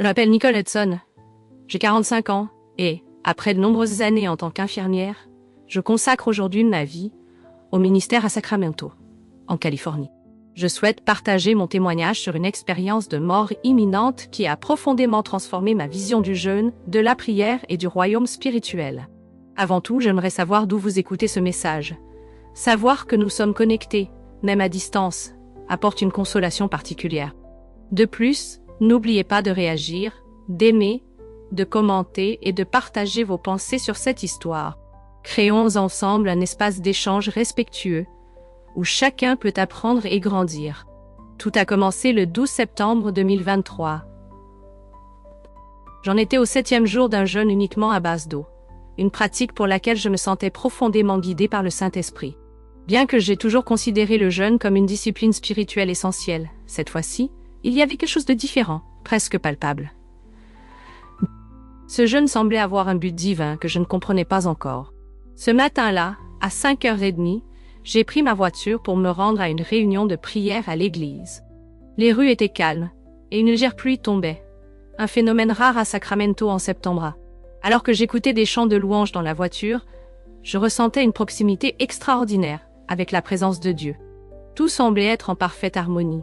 Je m'appelle Nicole Hudson. J'ai 45 ans et, après de nombreuses années en tant qu'infirmière, je consacre aujourd'hui ma vie au ministère à Sacramento, en Californie. Je souhaite partager mon témoignage sur une expérience de mort imminente qui a profondément transformé ma vision du jeûne, de la prière et du royaume spirituel. Avant tout, j'aimerais savoir d'où vous écoutez ce message. Savoir que nous sommes connectés, même à distance, apporte une consolation particulière. De plus, n'oubliez pas de réagir, d'aimer, de commenter et de partager vos pensées sur cette histoire. Créons ensemble un espace d'échange respectueux, où chacun peut apprendre et grandir. Tout a commencé le 12 septembre 2023. J'en étais au 7e jour d'un jeûne uniquement à base d'eau, une pratique pour laquelle je me sentais profondément guidée par le Saint-Esprit. Bien que j'ai toujours considéré le jeûne comme une discipline spirituelle essentielle, cette fois-ci, il y avait quelque chose de différent, presque palpable. Ce jeûne semblait avoir un but divin que je ne comprenais pas encore. Ce matin-là, à 5h30, j'ai pris ma voiture pour me rendre à une réunion de prière à l'église. Les rues étaient calmes, et une légère pluie tombait. Un phénomène rare à Sacramento en septembre. Alors que j'écoutais des chants de louanges dans la voiture, je ressentais une proximité extraordinaire avec la présence de Dieu. Tout semblait être en parfaite harmonie.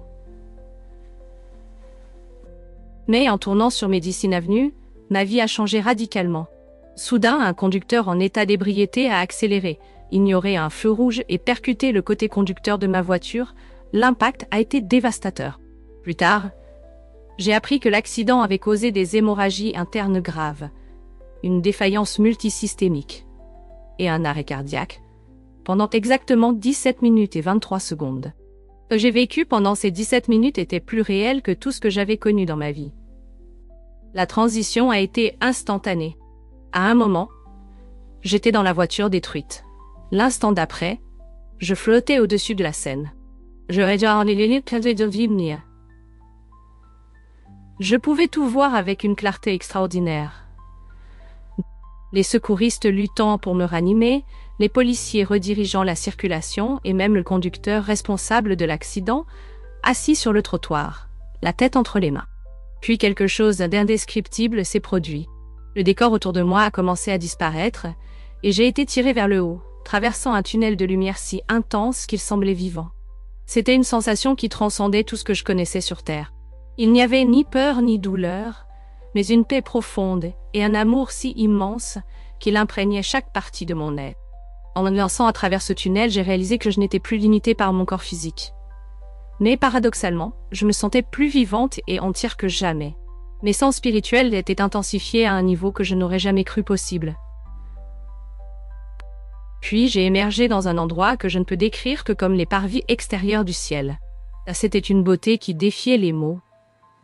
Mais en tournant sur Medicine Avenue, ma vie a changé radicalement. Soudain, un conducteur en état d'ébriété a accéléré, ignoré un feu rouge et percuté le côté conducteur de ma voiture. L'impact a été dévastateur. Plus tard, j'ai appris que l'accident avait causé des hémorragies internes graves, une défaillance multisystémique et un arrêt cardiaque pendant exactement 17 minutes et 23 secondes. Ce que j'ai vécu pendant ces 17 minutes était plus réel que tout ce que j'avais connu dans ma vie. La transition a été instantanée. À un moment, j'étais dans la voiture détruite. L'instant d'après, je flottais au-dessus de la scène. Je pouvais tout voir avec une clarté extraordinaire. Les secouristes luttant pour me ranimer, les policiers redirigeant la circulation et même le conducteur responsable de l'accident, assis sur le trottoir, la tête entre les mains. Puis quelque chose d'indescriptible s'est produit. Le décor autour de moi a commencé à disparaître et j'ai été tiré vers le haut, traversant un tunnel de lumière si intense qu'il semblait vivant. C'était une sensation qui transcendait tout ce que je connaissais sur Terre. Il n'y avait ni peur ni douleur, mais une paix profonde et un amour si immense qu'il imprégnait chaque partie de mon être. En me lançant à travers ce tunnel, j'ai réalisé que je n'étais plus limitée par mon corps physique. Mais paradoxalement, je me sentais plus vivante et entière que jamais. Mes sens spirituels étaient intensifiés à un niveau que je n'aurais jamais cru possible. Puis j'ai émergé dans un endroit que je ne peux décrire que comme les parvis extérieurs du ciel. C'était une beauté qui défiait les mots,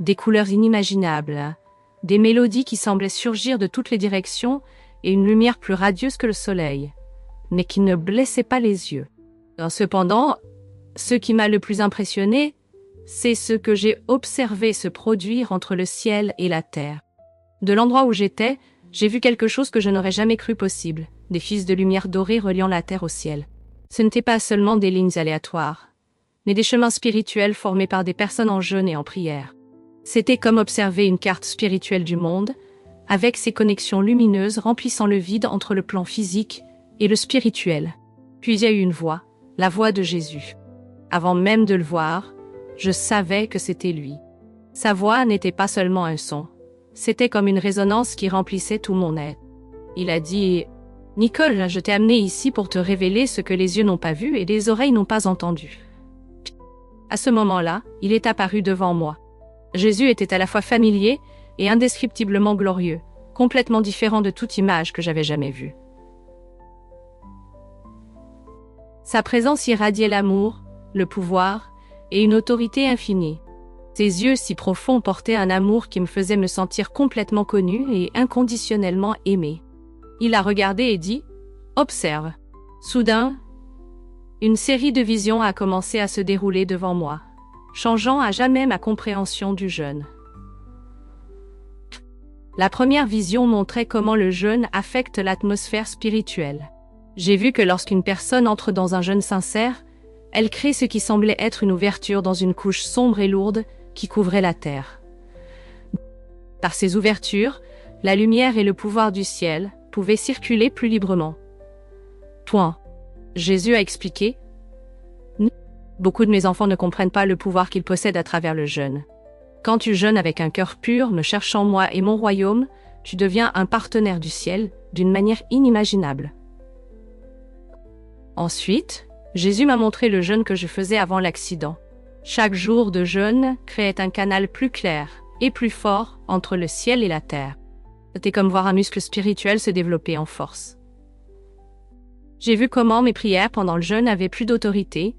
des couleurs inimaginables, des mélodies qui semblaient surgir de toutes les directions et une lumière plus radieuse que le soleil, mais qui ne blessait pas les yeux. Cependant, ce qui m'a le plus impressionné, c'est ce que j'ai observé se produire entre le ciel et la terre. De l'endroit où j'étais, j'ai vu quelque chose que je n'aurais jamais cru possible, des fils de lumière dorée reliant la terre au ciel. Ce n'étaient pas seulement des lignes aléatoires, mais des chemins spirituels formés par des personnes en jeûne et en prière. C'était comme observer une carte spirituelle du monde, avec ses connexions lumineuses remplissant le vide entre le plan physique et le spirituel. Puis il y a eu une voix, la voix de Jésus. Avant même de le voir, je savais que c'était lui. Sa voix n'était pas seulement un son, c'était comme une résonance qui remplissait tout mon être. Il a dit « Nicole, je t'ai amené ici pour te révéler ce que les yeux n'ont pas vu et les oreilles n'ont pas entendu. » À ce moment-là, il est apparu devant moi. Jésus était à la fois familier et indescriptiblement glorieux, complètement différent de toute image que j'avais jamais vue. Sa présence irradiait l'amour, le pouvoir et une autorité infinie. Ses yeux si profonds portaient un amour qui me faisait me sentir complètement connue et inconditionnellement aimée. Il a regardé et dit « Observe ». Soudain, une série de visions a commencé à se dérouler devant moi, changeant à jamais ma compréhension du jeûne. La première vision montrait comment le jeûne affecte l'atmosphère spirituelle. J'ai vu que lorsqu'une personne entre dans un jeûne sincère, elle crée ce qui semblait être une ouverture dans une couche sombre et lourde qui couvrait la terre. Par ces ouvertures, la lumière et le pouvoir du ciel pouvaient circuler plus librement. Point. Jésus a expliqué. Beaucoup de mes enfants ne comprennent pas le pouvoir qu'ils possèdent à travers le jeûne. Quand tu jeûnes avec un cœur pur, me cherchant moi et mon royaume, tu deviens un partenaire du ciel d'une manière inimaginable. Ensuite, Jésus m'a montré le jeûne que je faisais avant l'accident. Chaque jour de jeûne créait un canal plus clair et plus fort entre le ciel et la terre. C'était comme voir un muscle spirituel se développer en force. J'ai vu comment mes prières pendant le jeûne avaient plus d'autorité,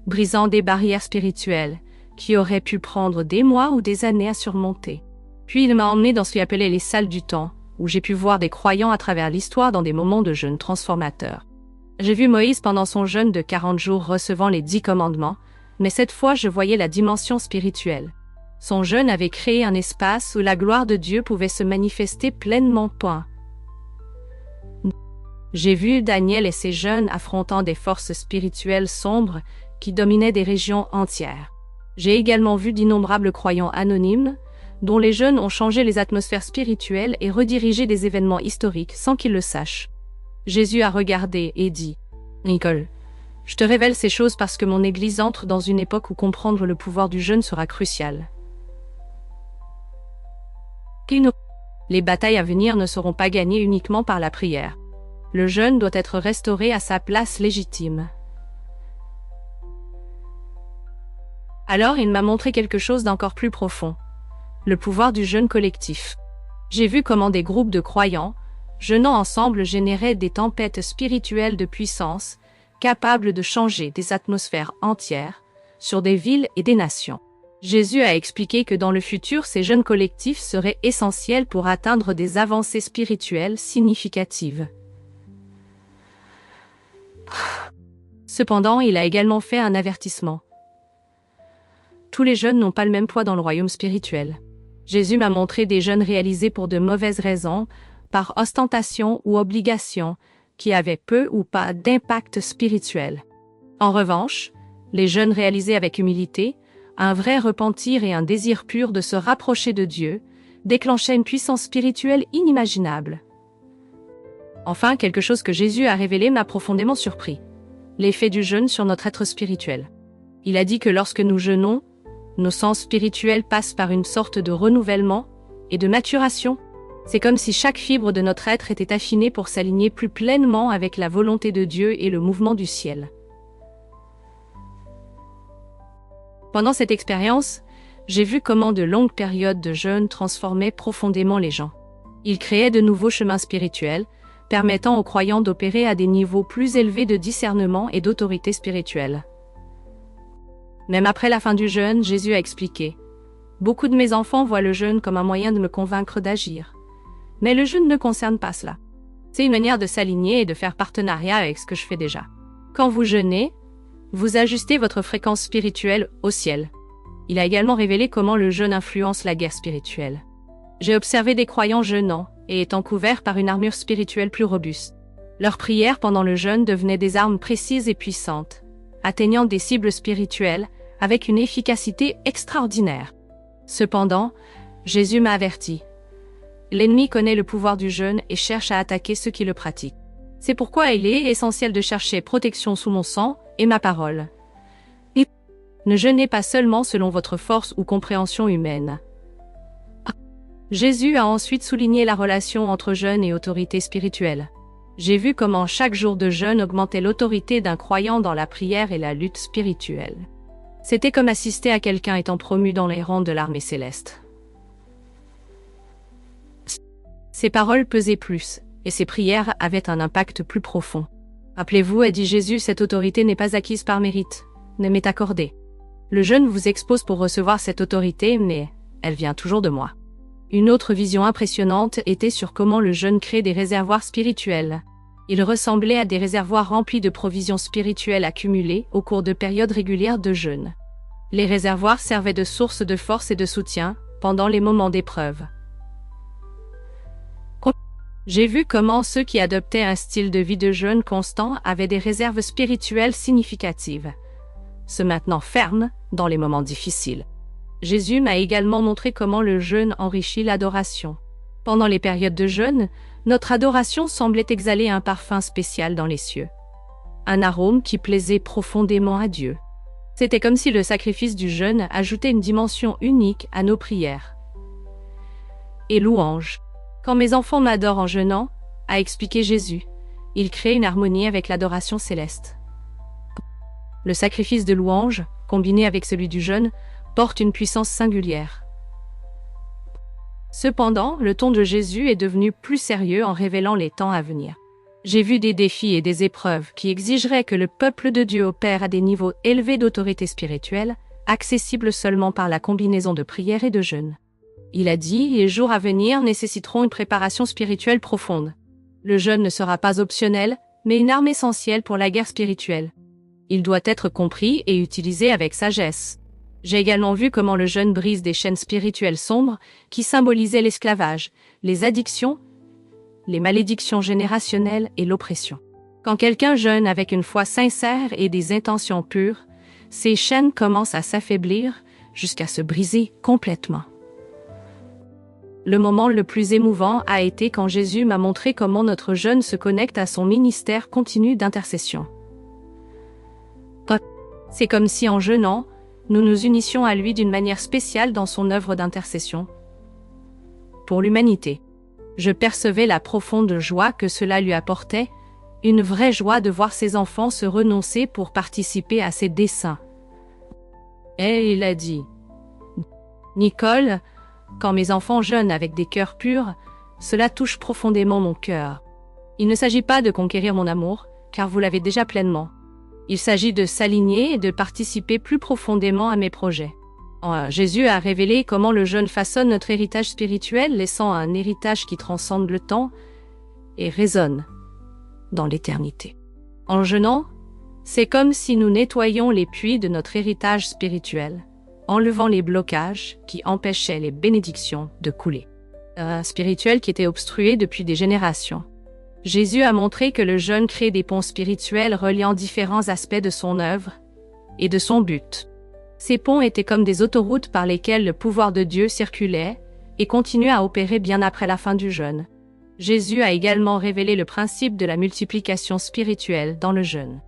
brisant des barrières spirituelles qui auraient pu prendre des mois ou des années à surmonter. Puis il m'a emmené dans ce qu'il appelait les salles du temps, où j'ai pu voir des croyants à travers l'histoire dans des moments de jeûne transformateurs. J'ai vu Moïse pendant son jeûne de 40 jours recevant les 10 commandements, mais cette fois je voyais la dimension spirituelle. Son jeûne avait créé un espace où la gloire de Dieu pouvait se manifester pleinement. J'ai vu Daniel et ses jeûnes affrontant des forces spirituelles sombres qui dominaient des régions entières. J'ai également vu d'innombrables croyants anonymes, dont les jeûnes ont changé les atmosphères spirituelles et redirigé des événements historiques sans qu'ils le sachent. Jésus a regardé et dit « Nicole, je te révèle ces choses parce que mon Église entre dans une époque où comprendre le pouvoir du jeûne sera crucial. Les batailles à venir ne seront pas gagnées uniquement par la prière. Le jeûne doit être restauré à sa place légitime. » Alors il m'a montré quelque chose d'encore plus profond. Le pouvoir du jeûne collectif. J'ai vu comment des groupes de croyants, jeûnant ensemble, généraient des tempêtes spirituelles de puissance, capables de changer des atmosphères entières, sur des villes et des nations. Jésus a expliqué que dans le futur, ces jeûnes collectifs seraient essentiels pour atteindre des avancées spirituelles significatives. Cependant, il a également fait un avertissement. Tous les jeûnes n'ont pas le même poids dans le royaume spirituel. Jésus m'a montré des jeûnes réalisés pour de mauvaises raisons, par ostentation ou obligation, qui avaient peu ou pas d'impact spirituel. En revanche, les jeûnes réalisés avec humilité, un vrai repentir et un désir pur de se rapprocher de Dieu, déclenchaient une puissance spirituelle inimaginable. Enfin, quelque chose que Jésus a révélé m'a profondément surpris. L'effet du jeûne sur notre être spirituel. Il a dit que lorsque nous jeûnons, nos sens spirituels passent par une sorte de renouvellement et de maturation. C'est comme si chaque fibre de notre être était affinée pour s'aligner plus pleinement avec la volonté de Dieu et le mouvement du ciel. Pendant cette expérience, j'ai vu comment de longues périodes de jeûne transformaient profondément les gens. Ils créaient de nouveaux chemins spirituels, permettant aux croyants d'opérer à des niveaux plus élevés de discernement et d'autorité spirituelle. Même après la fin du jeûne, Jésus a expliqué « Beaucoup de mes enfants voient le jeûne comme un moyen de me convaincre d'agir. Mais le jeûne ne concerne pas cela. C'est une manière de s'aligner et de faire partenariat avec ce que je fais déjà. Quand vous jeûnez, vous ajustez votre fréquence spirituelle au ciel. » Il a également révélé comment le jeûne influence la guerre spirituelle. J'ai observé des croyants jeûnant et étant couverts par une armure spirituelle plus robuste. Leurs prières pendant le jeûne devenaient des armes précises et puissantes, atteignant des cibles spirituelles avec une efficacité extraordinaire. Cependant, Jésus m'a averti. L'ennemi connaît le pouvoir du jeûne et cherche à attaquer ceux qui le pratiquent. C'est pourquoi il est essentiel de chercher protection sous mon sang et ma parole. Et ne jeûnez pas seulement selon votre force ou compréhension humaine. Jésus a ensuite souligné la relation entre jeûne et autorité spirituelle. J'ai vu comment chaque jour de jeûne augmentait l'autorité d'un croyant dans la prière et la lutte spirituelle. C'était comme assister à quelqu'un étant promu dans les rangs de l'armée céleste. Ses paroles pesaient plus, et ses prières avaient un impact plus profond. Rappelez-vous, a dit Jésus, cette autorité n'est pas acquise par mérite, ne m'est accordée. Le jeûne vous expose pour recevoir cette autorité, mais elle vient toujours de moi. Une autre vision impressionnante était sur comment le jeûne crée des réservoirs spirituels. Il ressemblait à des réservoirs remplis de provisions spirituelles accumulées au cours de périodes régulières de jeûne. Les réservoirs servaient de source de force et de soutien pendant les moments d'épreuve. J'ai vu comment ceux qui adoptaient un style de vie de jeûne constant avaient des réserves spirituelles significatives, se maintenant fermes dans les moments difficiles. Jésus m'a également montré comment le jeûne enrichit l'adoration. Pendant les périodes de jeûne, notre adoration semblait exhaler un parfum spécial dans les cieux. Un arôme qui plaisait profondément à Dieu. C'était comme si le sacrifice du jeûne ajoutait une dimension unique à nos prières. Et louange. Quand mes enfants m'adorent en jeûnant, a expliqué Jésus, ils créent une harmonie avec l'adoration céleste. Le sacrifice de louange, combiné avec celui du jeûne, porte une puissance singulière. Cependant, le ton de Jésus est devenu plus sérieux en révélant les temps à venir. J'ai vu des défis et des épreuves qui exigeraient que le peuple de Dieu opère à des niveaux élevés d'autorité spirituelle, accessibles seulement par la combinaison de prière et de jeûne. Il a dit, les jours à venir nécessiteront une préparation spirituelle profonde. Le jeûne ne sera pas optionnel, mais une arme essentielle pour la guerre spirituelle. Il doit être compris et utilisé avec sagesse. J'ai également vu comment le jeûne brise des chaînes spirituelles sombres qui symbolisaient l'esclavage, les addictions, les malédictions générationnelles et l'oppression. Quand quelqu'un jeûne avec une foi sincère et des intentions pures, ces chaînes commencent à s'affaiblir jusqu'à se briser complètement. Le moment le plus émouvant a été quand Jésus m'a montré comment notre jeûne se connecte à son ministère continu d'intercession. C'est comme si en jeûnant, nous nous unissions à lui d'une manière spéciale dans son œuvre d'intercession pour l'humanité. Je percevais la profonde joie que cela lui apportait, une vraie joie de voir ses enfants se renoncer pour participer à ses desseins. Et il a dit, « Nicole, quand mes enfants jeûnent avec des cœurs purs, cela touche profondément mon cœur. Il ne s'agit pas de conquérir mon amour, car vous l'avez déjà pleinement. Il s'agit de s'aligner et de participer plus profondément à mes projets. » Jésus a révélé comment le jeûne façonne notre héritage spirituel, laissant un héritage qui transcende le temps et résonne dans l'éternité. En jeûnant, c'est comme si nous nettoyions les puits de notre héritage spirituel, enlevant les blocages qui empêchaient les bénédictions de couler. Spirituel qui était obstrué depuis des générations. Jésus a montré que le jeûne crée des ponts spirituels reliant différents aspects de son œuvre et de son but. Ces ponts étaient comme des autoroutes par lesquelles le pouvoir de Dieu circulait et continuait à opérer bien après la fin du jeûne. Jésus a également révélé le principe de la multiplication spirituelle dans le jeûne.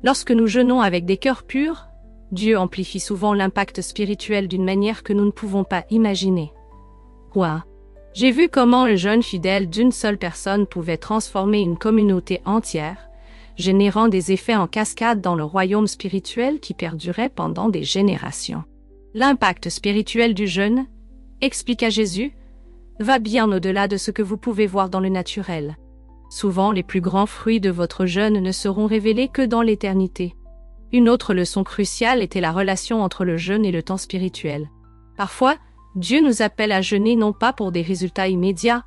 Lorsque nous jeûnons avec des cœurs purs, Dieu amplifie souvent l'impact spirituel d'une manière que nous ne pouvons pas imaginer. J'ai vu comment le jeûne fidèle d'une seule personne pouvait transformer une communauté entière, générant des effets en cascade dans le royaume spirituel qui perdurait pendant des générations. L'impact spirituel du jeûne, expliqua Jésus, va bien au-delà de ce que vous pouvez voir dans le naturel. Souvent, les plus grands fruits de votre jeûne ne seront révélés que dans l'éternité. Une autre leçon cruciale était la relation entre le jeûne et le temps spirituel. Parfois, Dieu nous appelle à jeûner non pas pour des résultats immédiats,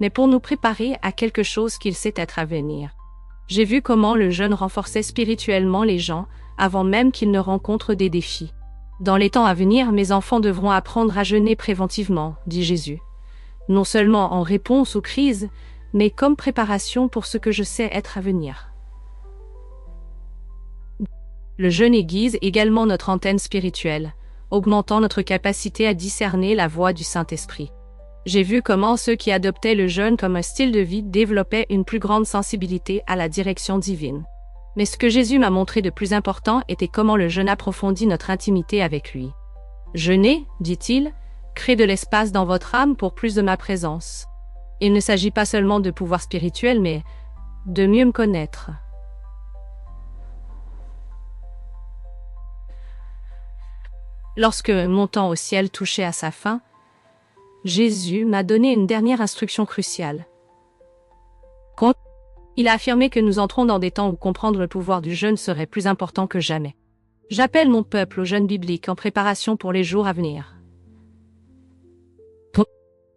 mais pour nous préparer à quelque chose qu'il sait être à venir. J'ai vu comment le jeûne renforçait spirituellement les gens avant même qu'ils ne rencontrent des défis. Dans les temps à venir, mes enfants devront apprendre à jeûner préventivement, dit Jésus. Non seulement en réponse aux crises, mais comme préparation pour ce que je sais être à venir. Le jeûne aiguise également notre antenne spirituelle, augmentant notre capacité à discerner la voix du Saint-Esprit. J'ai vu comment ceux qui adoptaient le jeûne comme un style de vie développaient une plus grande sensibilité à la direction divine. Mais ce que Jésus m'a montré de plus important était comment le jeûne approfondit notre intimité avec lui. Jeûner, dit-il, crée de l'espace dans votre âme pour plus de ma présence. Il ne s'agit pas seulement de pouvoir spirituel, mais de mieux me connaître. Lorsque mon temps au ciel touchait à sa fin, Jésus m'a donné une dernière instruction cruciale. Il a affirmé que nous entrons dans des temps où comprendre le pouvoir du jeûne serait plus important que jamais. J'appelle mon peuple au jeûne biblique en préparation pour les jours à venir.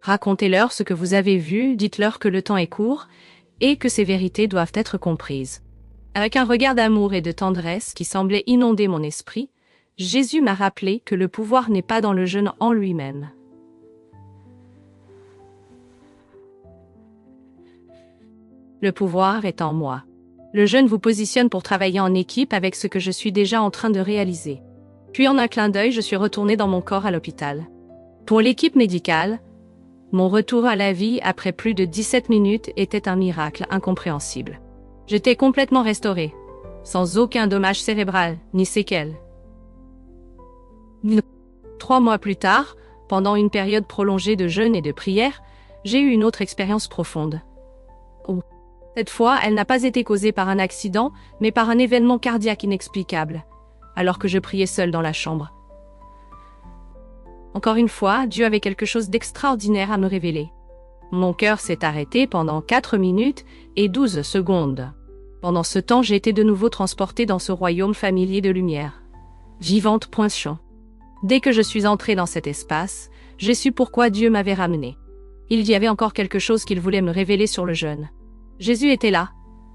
Racontez-leur ce que vous avez vu, dites-leur que le temps est court et que ces vérités doivent être comprises. Avec un regard d'amour et de tendresse qui semblait inonder mon esprit, Jésus m'a rappelé que le pouvoir n'est pas dans le jeûne en lui-même. Le pouvoir est en moi. Le jeûne vous positionne pour travailler en équipe avec ce que je suis déjà en train de réaliser. Puis en un clin d'œil, je suis retournée dans mon corps à l'hôpital. Pour l'équipe médicale, mon retour à la vie après plus de 17 minutes était un miracle incompréhensible. J'étais complètement restaurée, sans aucun dommage cérébral ni séquelles. 3 mois plus tard, pendant une période prolongée de jeûne et de prière, j'ai eu une autre expérience profonde. Cette fois, elle n'a pas été causée par un accident, mais par un événement cardiaque inexplicable, alors que je priais seule dans la chambre. Encore une fois, Dieu avait quelque chose d'extraordinaire à me révéler. Mon cœur s'est arrêté pendant 4 minutes et 12 secondes. Pendant ce temps, j'ai été de nouveau transportée dans ce royaume familier de lumière. Vivante poinçon. Dès que je suis entrée dans cet espace, j'ai su pourquoi Dieu m'avait ramenée. Il y avait encore quelque chose qu'il voulait me révéler sur le jeûne. Jésus était là,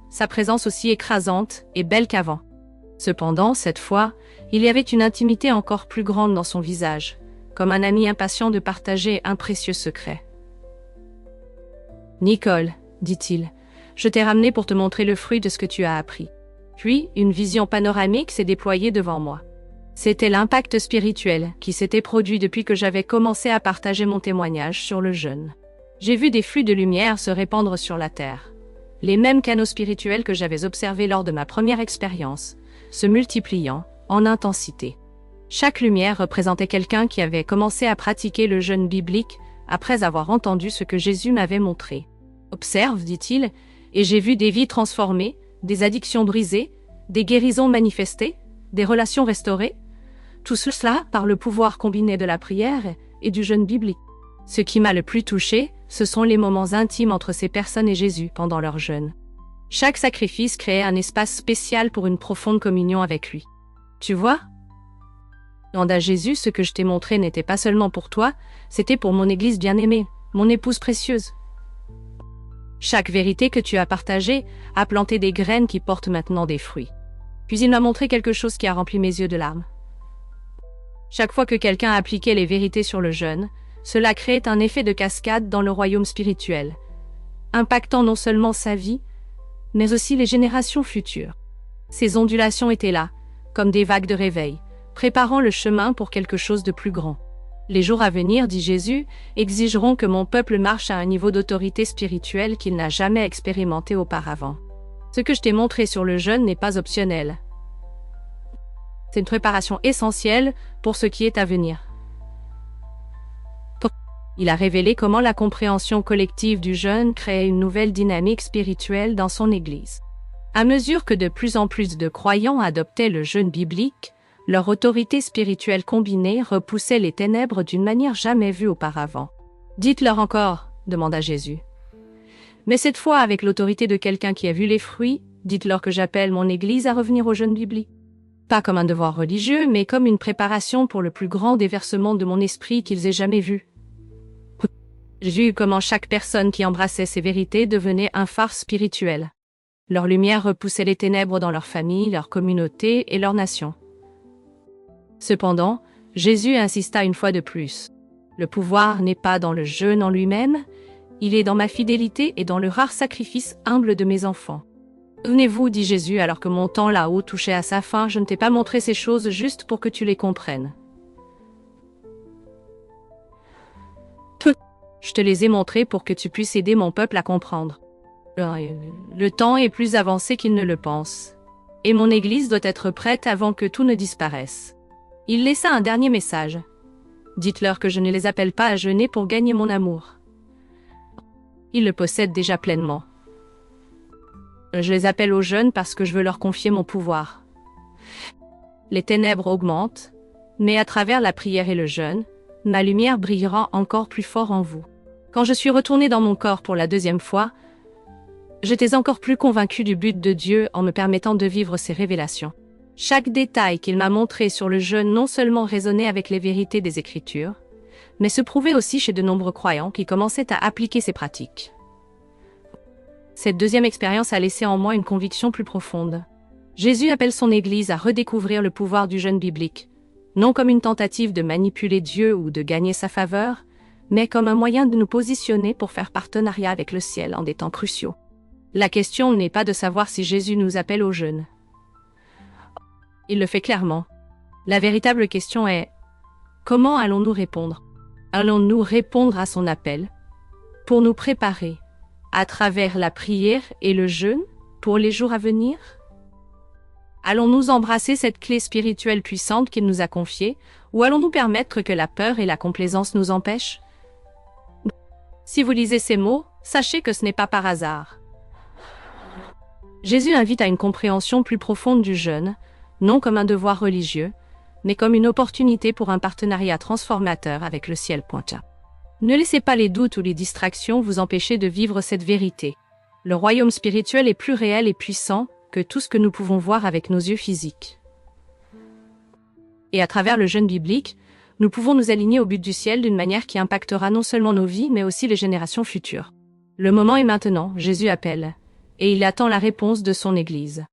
sa présence aussi écrasante et belle qu'avant. Cependant, cette fois, il y avait une intimité encore plus grande dans son visage, comme un ami impatient de partager un précieux secret. « Nicole, dit-il, je t'ai ramené pour te montrer le fruit de ce que tu as appris. » Puis, une vision panoramique s'est déployée devant moi. C'était l'impact spirituel qui s'était produit depuis que j'avais commencé à partager mon témoignage sur le jeûne. J'ai vu des flux de lumière se répandre sur la terre. Les mêmes canaux spirituels que j'avais observés lors de ma première expérience, se multipliant en intensité. Chaque lumière représentait quelqu'un qui avait commencé à pratiquer le jeûne biblique après avoir entendu ce que Jésus m'avait montré. « Observe, dit-il, et j'ai vu des vies transformées, des addictions brisées, des guérisons manifestées, des relations restaurées. Tout cela par le pouvoir combiné de la prière et du jeûne biblique. Ce qui m'a le plus touché, ce sont les moments intimes entre ces personnes et Jésus pendant leur jeûne. Chaque sacrifice créait un espace spécial pour une profonde communion avec lui. Tu vois ? Demande à Jésus, ce que je t'ai montré n'était pas seulement pour toi, c'était pour mon Église bien-aimée, mon épouse précieuse. Chaque vérité que tu as partagée a planté des graines qui portent maintenant des fruits. Puis il m'a montré quelque chose qui a rempli mes yeux de larmes. Chaque fois que quelqu'un appliquait les vérités sur le jeûne, cela créait un effet de cascade dans le royaume spirituel, impactant non seulement sa vie, mais aussi les générations futures. Ces ondulations étaient là, comme des vagues de réveil, préparant le chemin pour quelque chose de plus grand. Les jours à venir, dit Jésus, exigeront que mon peuple marche à un niveau d'autorité spirituelle qu'il n'a jamais expérimenté auparavant. Ce que je t'ai montré sur le jeûne n'est pas optionnel. C'est une préparation essentielle pour ce qui est à venir. Il a révélé comment la compréhension collective du jeûne créait une nouvelle dynamique spirituelle dans son Église. À mesure que de plus en plus de croyants adoptaient le jeûne biblique, leur autorité spirituelle combinée repoussait les ténèbres d'une manière jamais vue auparavant. « Dites-leur encore, demanda Jésus. Mais cette fois avec l'autorité de quelqu'un qui a vu les fruits, dites-leur que j'appelle mon Église à revenir au jeûne biblique. Pas comme un devoir religieux, mais comme une préparation pour le plus grand déversement de mon esprit qu'ils aient jamais vu. » J'ai vu comment chaque personne qui embrassait ces vérités devenait un phare spirituel. Leur lumière repoussait les ténèbres dans leur famille, leur communauté et leur nation. Cependant, Jésus insista une fois de plus. Le pouvoir n'est pas dans le jeûne en lui-même, il est dans ma fidélité et dans le rare sacrifice humble de mes enfants. Souvenez-vous, dit Jésus alors que mon temps là-haut touchait à sa fin, je ne t'ai pas montré ces choses juste pour que tu les comprennes. Je te les ai montrées pour que tu puisses aider mon peuple à comprendre. Le temps est plus avancé qu'il ne le pense. Et mon Église doit être prête avant que tout ne disparaisse. Il laissa un dernier message. Dites-leur que je ne les appelle pas à jeûner pour gagner mon amour. Ils le possèdent déjà pleinement. Je les appelle au jeûne parce que je veux leur confier mon pouvoir. Les ténèbres augmentent, mais à travers la prière et le jeûne, ma lumière brillera encore plus fort en vous. Quand je suis retournée dans mon corps pour la 2e fois, j'étais encore plus convaincue du but de Dieu en me permettant de vivre ces révélations. Chaque détail qu'il m'a montré sur le jeûne non seulement résonnait avec les vérités des Écritures, mais se prouvait aussi chez de nombreux croyants qui commençaient à appliquer ces pratiques. Cette 2e expérience a laissé en moi une conviction plus profonde. Jésus appelle son Église à redécouvrir le pouvoir du jeûne biblique, non comme une tentative de manipuler Dieu ou de gagner sa faveur, mais comme un moyen de nous positionner pour faire partenariat avec le ciel en des temps cruciaux. La question n'est pas de savoir si Jésus nous appelle au jeûne. Il le fait clairement. La véritable question est, comment allons-nous répondre? Allons-nous répondre à son appel pour nous préparer à travers la prière et le jeûne pour les jours à venir? Allons-nous embrasser cette clé spirituelle puissante qu'il nous a confiée, ou allons-nous permettre que la peur et la complaisance nous empêchent? Si vous lisez ces mots, sachez que ce n'est pas par hasard. Jésus invite à une compréhension plus profonde du jeûne, non comme un devoir religieux, mais comme une opportunité pour un partenariat transformateur avec le ciel. Ne laissez pas les doutes ou les distractions vous empêcher de vivre cette vérité. Le royaume spirituel est plus réel et puissant que tout ce que nous pouvons voir avec nos yeux physiques. Et à travers le jeûne biblique, nous pouvons nous aligner au but du ciel d'une manière qui impactera non seulement nos vies, mais aussi les générations futures. Le moment est maintenant, Jésus appelle, et il attend la réponse de son Église.